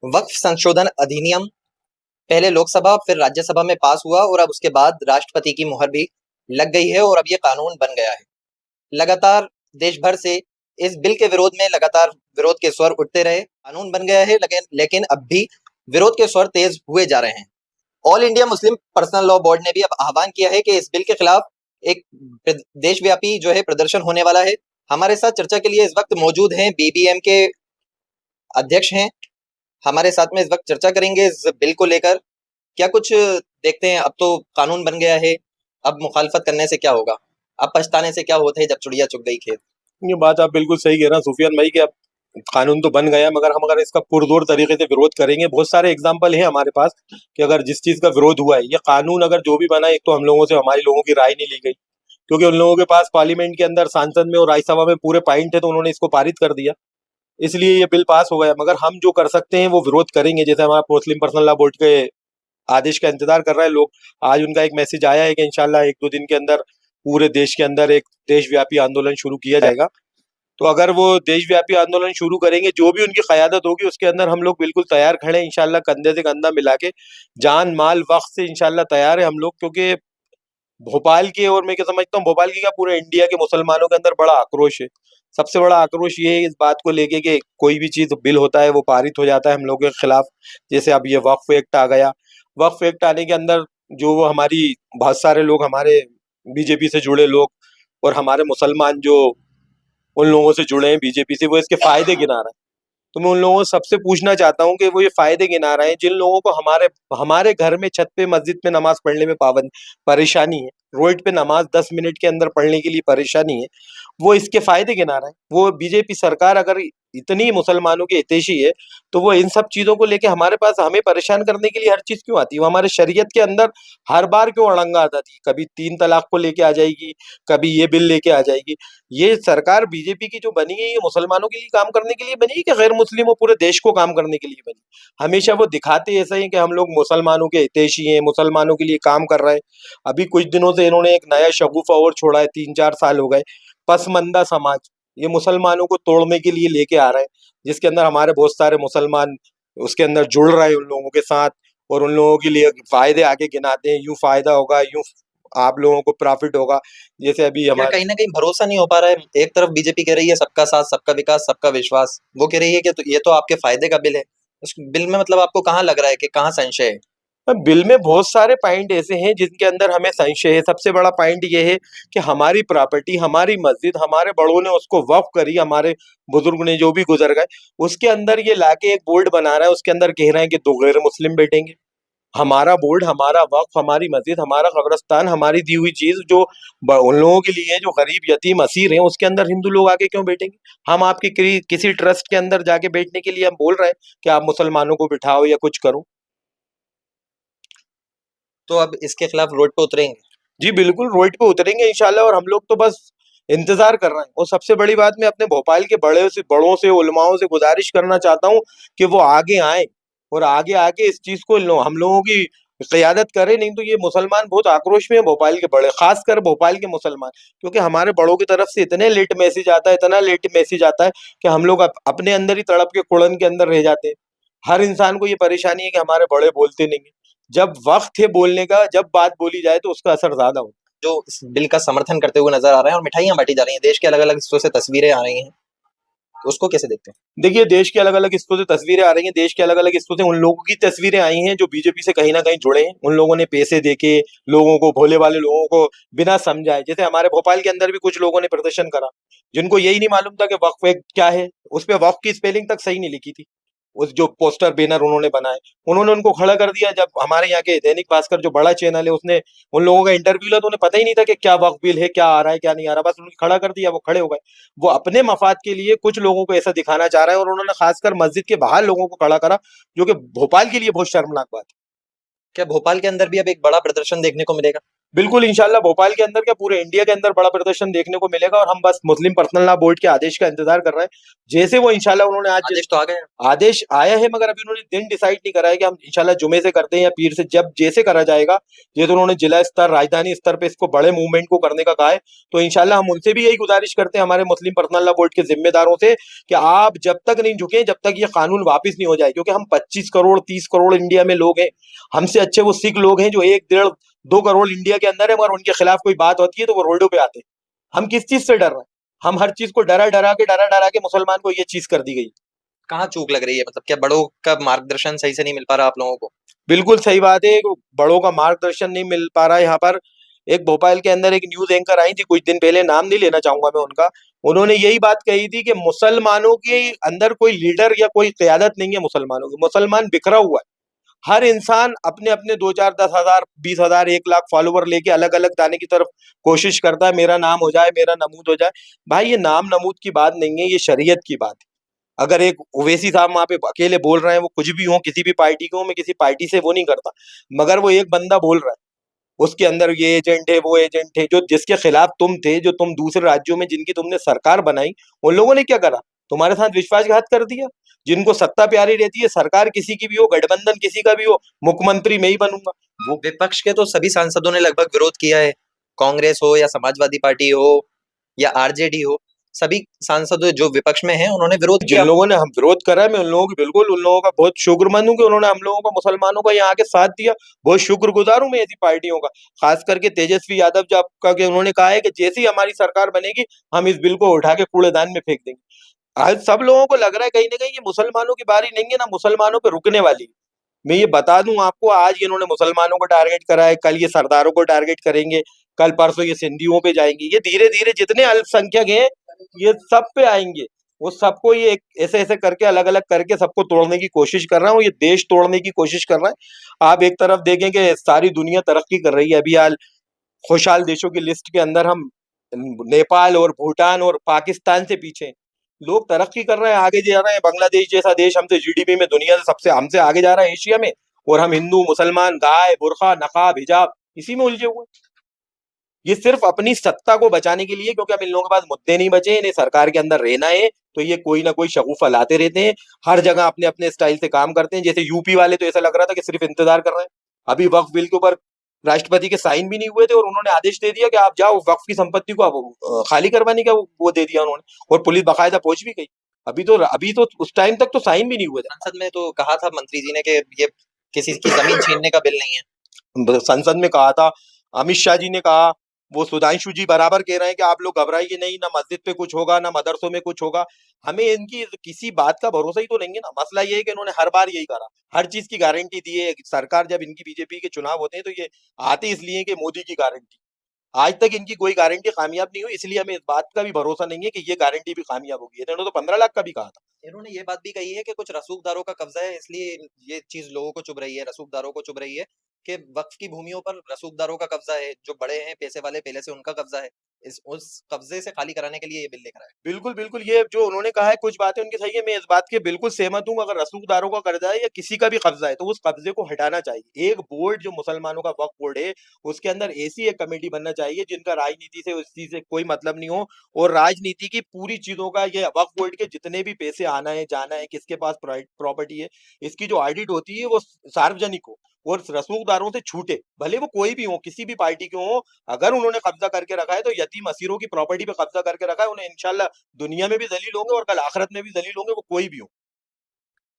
वक्फ संशोधन अधिनियम पहले लोकसभा फिर राज्यसभा में पास हुआ और अब उसके बाद राष्ट्रपति की मुहर भी लग गई है और अब ये कानून बन गया है। लगातार देश भर से इस बिल के विरोध में लगातार विरोध के स्वर उठते रहे। कानून बन गया है लेकिन अब भी विरोध के स्वर तेज हुए जा रहे हैं। All India Muslim personal law board ने भी अब आह्वान किया है कि इस बिल के खिलाफ एक देशव्यापी जो है प्रदर्शन होने वाला है। हमारे साथ चर्चा के लिए इस वक्त मौजूद हैं बीबीएम के अध्यक्ष हैं, हमारे साथ में इस वक्त चर्चा करेंगे इस बिल को लेकर। क्या कुछ देखते हैं, अब तो कानून बन गया है, अब मुखालफत करने से क्या होगा, अब पछताने से क्या होता है जब चिड़िया चुग गई खेत। ये बात आप बिल्कुल सही कह रहे हैं सुफियान भाई कि अब कानून तो बन गया, मगर हम अगर इसका पुरजोर तरीके से विरोध करेंगे, बहुत सारे एग्जाम्पल हैं हमारे पास कि अगर जिस चीज का विरोध हुआ है, ये कानून अगर जो भी बना है, एक तो हम लोगों से हमारी लोगों की राय नहीं ली गई, क्योंकि उन लोगों के पास पार्लियामेंट के अंदर सांसद में और राज्यसभा में पूरे पॉइंट है, तो उन्होंने इसको पारित कर दिया, इसलिए ये बिल पास हो गया। मगर हम जो कर सकते हैं वो विरोध करेंगे। जैसे हमारा मुस्लिम पर्सनल लॉ बोर्ड के आदेश का इंतजार कर रहे हैं लोग। आज उनका एक मैसेज आया है कि इंशाल्लाह 1-2 दिन के अंदर पूरे देश के अंदर एक देशव्यापी आंदोलन शुरू किया जाएगा। तो अगर वो देशव्यापी आंदोलन शुरू करेंगे, जो भी उनकी क़यादत होगी उसके अंदर हम लोग बिल्कुल तैयार खड़े हैं इंशाल्लाह, कंधे से कंधा मिला के, जान माल वक्त से इंशाल्लाह तैयार है हम लोग। क्योंकि भोपाल की, और मैं क्या समझता हूँ भोपाल की क्या पूरे इंडिया के मुसलमानों के अंदर बड़ा आक्रोश है। सबसे बड़ा आक्रोश ये है इस बात को लेके कि कोई भी चीज बिल होता है वो पारित हो जाता है हम लोगों के खिलाफ। जैसे अब ये वक्फ एक्ट आ गया, वक्फ एक्ट आने के अंदर जो वो हमारी बहुत सारे लोग, हमारे बीजेपी से जुड़े लोग और हमारे मुसलमान जो उन लोगों से जुड़े हैं बीजेपी से, वो इसके फायदे गिना रहे हैं। तो मैं उन लोगों से सबसे पूछना चाहता हूँ कि वो ये फायदे गिना रहे हैं, जिन लोगों को हमारे हमारे घर में छत पे मस्जिद में नमाज पढ़ने में पाबंद परेशानी है, रोड पे नमाज 10 मिनट के अंदर पढ़ने के लिए परेशानी है, वो इसके फायदे गिना रहे हैं। वो बीजेपी सरकार अगर इतनी मुसलमानों की हितैषी है, तो वो इन सब चीजों को लेके हमारे पास हमें परेशान करने के लिए हर चीज क्यों आती है? वो हमारे शरीयत के अंदर हर बार क्यों अड़ंगा आ जाती है? कभी 3 तलाक को लेके आ जाएगी, कभी ये बिल लेके आ जाएगी। ये सरकार बीजेपी की जो बनी है, ये मुसलमानों के लिए काम करने के लिए बनी है कि गैर मुस्लिमों पूरे देश को काम करने के लिए बनी? हमेशा वो दिखाते ऐसा ही कि हम लोग मुसलमानों के हितैषी हैं, मुसलमानों के लिए काम कर रहे हैं। अभी कुछ दिनों से इन्होंने एक नया शगुफा और छोड़ा है, 3-4 साल हो गए, पसमंदा समाज। ये मुसलमानों को तोड़ने के लिए लेके आ रहे हैं, जिसके अंदर हमारे बहुत सारे मुसलमान उसके अंदर जुड़ रहे हैं उन लोगों के साथ, और उन लोगों के लिए फायदे आगे गिनाते हैं, यूं फायदा होगा, यूं आप लोगों को प्रॉफिट होगा। जैसे अभी क्या हमारे कहीं ना कहीं भरोसा नहीं हो पा रहा है? एक तरफ बीजेपी कह रही है सबका साथ सबका विकास सबका विश्वास, वो कह रही है कि ये तो आपके फायदे का बिल है। उस बिल में मतलब आपको कहाँ लग रहा है कि कहाँ संशय है? बिल में बहुत सारे पॉइंट ऐसे हैं जिनके अंदर हमें संशय है। सबसे बड़ा पॉइंट ये है कि हमारी प्रॉपर्टी, हमारी मस्जिद, हमारे बड़ों ने उसको वक्फ करी, हमारे बुजुर्ग ने जो भी गुजर गए, उसके अंदर ये लाके एक बोर्ड बना रहा है, उसके अंदर कह रहे हैं कि 2 गैर मुस्लिम बैठेंगे। हमारा बोर्ड, हमारा वक्फ, हमारी मस्जिद, हमारा कब्रिस्तान, हमारी दी हुई चीज जो उन लोगों के लिए है जो गरीब यतीम असीर हैं, उसके अंदर हिंदू लोग आके क्यों बैठेंगे? हम आपके किसी ट्रस्ट के अंदर जाके बैठने के लिए हम बोल रहे हैं कि आप मुसलमानों को बिठाओ या कुछ करो? तो अब इसके खिलाफ रोड पे उतरेंगे? जी बिल्कुल, रोड पे उतरेंगे इंशाल्लाह, और हम लोग तो बस इंतजार कर रहे हैं। और सबसे बड़ी बात, मैं अपने भोपाल के बड़ों से उलमाओं से गुजारिश करना चाहता हूँ कि वो आगे आए और आगे आके इस चीज को हम लोगों की क़यादत करें। नहीं तो ये मुसलमान बहुत आक्रोश में है, भोपाल के बड़े, खासकर भोपाल के मुसलमान, क्योंकि हमारे बड़ों की तरफ से इतने लेट मैसेज आता है, इतना लेट मैसेज आता है कि हम लोग अपने अंदर ही तड़प के कुड़न के अंदर रह जाते हैं। हर इंसान को ये परेशानी है कि हमारे बड़े बोलते नहीं है। जब वक्त है बोलने का, जब बात बोली जाए तो उसका असर ज्यादा होता है। जो इस बिल का समर्थन करते हुए नजर आ रहे हैं और मिठाइयां बांटी जा रही हैं, देश के अलग अलग हिस्सों से तस्वीरें आ रही हैं, उसको कैसे देखते हैं? देखिए, देश के अलग अलग हिस्सों से तस्वीरें आ रही हैं, देश के अलग अलग हिस्सों से उन लोगों की तस्वीरें आई हैं जो बीजेपी से कहीं ना कहीं जुड़े हैं। उन लोगों ने पैसे देके लोगों को, भोले वाले लोगों को बिना समझाए, जैसे हमारे भोपाल के अंदर भी कुछ लोगों ने प्रदर्शन करा, जिनको यही नहीं मालूम था कि वक्फ एक्ट क्या है, उस पे वक्फ की स्पेलिंग तक सही नहीं लिखी थी। उस जो पोस्टर बैनर उन्होंने बनाए, उन्होंने उनको खड़ा कर दिया। जब हमारे यहाँ के दैनिक भास्कर जो बड़ा चैनल है, उसने उन लोगों का इंटरव्यू लिया, तो उन्हें पता ही नहीं था कि क्या वक्फ बिल है, क्या आ रहा है क्या नहीं आ रहा, बस उन्हें खड़ा कर दिया, वो खड़े हो गए। वो अपने मफाद के लिए कुछ लोगों को ऐसा दिखाना चाह रहे हैं, और उन्होंने खासकर मस्जिद के बाहर लोगों को खड़ा करा, जो कि भोपाल के लिए बहुत शर्मनाक बात है। क्या भोपाल के अंदर भी अब एक बड़ा प्रदर्शन देखने को मिलेगा? बिल्कुल इंशाल्लाह भोपाल के अंदर क्या पूरे इंडिया के अंदर बड़ा प्रदर्शन देखने को मिलेगा, और हम बस मुस्लिम पर्सनल लॉ बोर्ड के आदेश का इंतजार कर रहे हैं। जैसे वो इंशाल्लाह उन्होंने आज आदेश तो आ गए। आदेश आया है, मगर अभी उन्होंने दिन डिसाइड नहीं करा है कि हम इंशाल्लाह जुमे से करते हैं या पीर से, जब जैसे करा जाएगा। ये तो उन्होंने जिला स्तर राजधानी स्तर पे इसको बड़े मूवमेंट को करने का कहा है। तो इंशाल्लाह हम उनसे भी यही गुजारिश करते हैं, हमारे मुस्लिम पर्सनल लॉ बोर्ड के जिम्मेदारों से, कि आप जब तक नहीं झुके, जब तक ये कानून वापिस नहीं हो जाए, क्योंकि हम 25 करोड़ 30 करोड़ इंडिया में लोग हैं। हमसे अच्छे वो सिख लोग हैं जो 1 1.5 2 करोड़ इंडिया के अंदर है, मगर उनके खिलाफ कोई बात होती है तो वो रोडों पे आते हैं। हम किस चीज से डर रहे हैं? हम हर चीज को डरा डरा के मुसलमान को ये चीज कर दी गई। कहाँ चूक लग रही है, मतलब क्या बड़ों का मार्गदर्शन सही से नहीं मिल पा रहा आप लोगों को? बिल्कुल सही बात है, बड़ों का मार्गदर्शन नहीं मिल पा रहा है यहाँ पर। एक भोपाल के अंदर एक न्यूज एंकर आई थी कुछ दिन पहले, नाम नहीं लेना चाहूंगा मैं उनका। उन्होंने यही बात कही थी कि मुसलमानों के अंदर कोई लीडर या कोई क्यादत नहीं है। मुसलमानों की, मुसलमान बिखरा हुआ है। हर इंसान अपने अपने 2 4 10 हजार 20 हजार 1 लाख फॉलोवर लेके अलग अलग जाने की तरफ कोशिश करता है, मेरा नाम हो जाए, मेरा नमूद हो जाए। भाई ये नाम नमूद की बात नहीं है, ये शरीयत की बात है। अगर एक ओवैसी साहब वहां पे अकेले बोल रहे हैं, वो कुछ भी हो, किसी भी पार्टी के हो, मैं किसी पार्टी से वो नहीं करता, मगर वो एक बंदा बोल रहा है, उसके अंदर ये एजेंट है वो एजेंट है, जो जिसके खिलाफ तुम थे, जो तुम दूसरे राज्यों में जिनकी तुमने सरकार बनाई, उन लोगों ने क्या करा? तुम्हारे साथ विश्वासघात कर दिया। जिनको सत्ता प्यारी रहती है, सरकार किसी की भी हो, गठबंधन किसी का भी हो, मुख्यमंत्री मैं ही बनूंगा। वो विपक्ष के तो सभी सांसदों ने लगभग विरोध किया है। कांग्रेस हो या समाजवादी पार्टी हो या आरजेडी हो, सभी सांसद जो विपक्ष में हैं उन्होंने विरोध जिन किया। लोगों ने हम विरोध करा है, मैं उन लोगों की बिल्कुल, उन लोगों का बहुत शुक्रमंद हूँ कि उन्होंने हम लोगों को, मुसलमानों का यहाँ आके साथ दिया। बहुत शुक्रगुजार हूँ मैं ऐसी पार्टियों का, खास करके तेजस्वी यादव जब का, कि उन्होंने कहा है कि जैसे ही हमारी सरकार बनेगी हम इस बिल को उठा के कूड़ेदान में फेंक देंगे। आज सब लोगों को लग रहा है कहीं ना कहीं ये मुसलमानों की बारी नहीं है, ना मुसलमानों पे रुकने वाली। मैं ये बता दूं आपको, आज इन्होंने मुसलमानों को टारगेट करा है, कल ये सरदारों को टारगेट करेंगे, कल परसों ये सिंधियों पे जाएंगे, ये धीरे धीरे जितने अल्पसंख्यक हैं ये सब पे आएंगे। वो सबको ये ऐसे ऐसे करके अलग अलग करके सबको तोड़ने की कोशिश कर रहा है, वो ये देश तोड़ने की कोशिश कर रहा है। आप एक तरफ देखें कि सारी दुनिया तरक्की कर रही है, अभी हाल खुशहाल देशों की लिस्ट के अंदर हम नेपाल और भूटान और पाकिस्तान से पीछे हैं। लोग तरक्की कर रहे हैं, आगे जा रहे हैं। बांग्लादेश जैसा देश हमसे जीडीपी में दुनिया से सबसे हमसे आगे जा रहा है एशिया में, और हम हिंदू मुसलमान गाय बुरखा नकाब हिजाब इसी में उलझे हुए हैं। ये सिर्फ अपनी सत्ता को बचाने के लिए, क्योंकि अब इन लोगों के पास मुद्दे नहीं बचे, इन्हें सरकार के अंदर रहना है, तो ये कोई ना कोई शगुफा लाते रहते हैं। हर जगह अपने अपने स्टाइल से काम करते हैं। जैसे यूपी वाले तो ऐसा लग रहा था कि सिर्फ इंतजार कर रहे हैं। अभी वक्फ बिल के ऊपर राष्ट्रपति के साइन भी नहीं हुए थे, और उन्होंने आदेश दे दिया कि आप जाओ, वक्फ की संपत्ति को आप खाली करवाने का वो दे दिया उन्होंने, और पुलिस बाकायदा पहुंच भी गई। अभी तो उस टाइम तक तो साइन भी नहीं हुए संसद में तो कहा था मंत्री जी ने कि ये किसी की जमीन छीनने का बिल नहीं है। थे। संसद में कहा था, अमित शाह जी ने कहा, वो सुधांशु जी बराबर कह रहे हैं कि आप लोग घबराइए नहीं, ना मस्जिद पे कुछ होगा ना मदरसों में कुछ होगा। हमें इनकी किसी बात का भरोसा ही तो नहीं है ना। मसला ये है कि इन्होंने हर बार यही करा, हर चीज की गारंटी दी है। सरकार जब इनकी बीजेपी के चुनाव होते हैं तो ये आते इसलिए कि मोदी की गारंटी। आज तक इनकी कोई गारंटी कामयाब नहीं हुई, इसलिए हमें इस बात का भी भरोसा नहीं है कि ये गारंटी भी कामयाब होगी। इन्होंने तो 15 लाख का भी कहा था। इन्होंने ये बात भी कही है कि कुछ रसूखदारों का कब्जा है, इसलिए ये चीज लोगों को चुभ रही है, रसूखदारों को चुभ रही है कि वक्फ की भूमियों पर रसूखदारों का कब्जा है, जो बड़े हैं पैसे वाले पहले से उनका कब्जा है। इस उस कब्जे से खाली कराने के लिए ये बिल लेकर आए। बिल्कुल बिल्कुल, ये जो उन्होंने कहा है कुछ बातें उनकी सही है, मैं इस बात के बिल्कुल सहमत हूँ। अगर रसूखदारों का कर्जा है या किसी का भी कब्जा है तो उस कब्जे को हटाना चाहिए। एक बोर्ड जो मुसलमानों का वक्फ बोर्ड है, उसके अंदर ऐसी एक कमेटी बनना चाहिए जिनका राजनीति से उस चीज से कोई मतलब नहीं हो, और राजनीति की पूरी चीजों का, ये वक्फ बोर्ड के जितने भी पैसे आना है जाना है, किसके पास प्रॉपर्टी है, इसकी जो ऑडिट होती है वो सार्वजनिक हो, और रसूखदारों से छूटे, भले वो कोई भी हो, किसी भी पार्टी के हो। अगर उन्होंने कब्जा करके रखा है तो यतीम असीरों की प्रॉपर्टी पे कब्जा करके रखा है, उन्हें इंशाल्लाह दुनिया में भी जलील होंगे और कल आखिरत में भी जलील होंगे, वो कोई भी हो।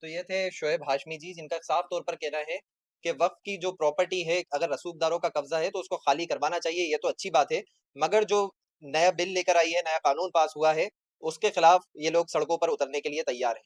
तो ये थे शोएब हाशमी जी, जिनका साफ तौर पर कहना है कि वक्फ की जो प्रॉपर्टी है अगर रसूखदारों का कब्जा है तो उसको खाली करवाना चाहिए। ये तो अच्छी बात है, मगर जो नया बिल लेकर आई है, नया कानून पास हुआ है, उसके खिलाफ ये लोग सड़कों पर उतरने के लिए तैयार हैं।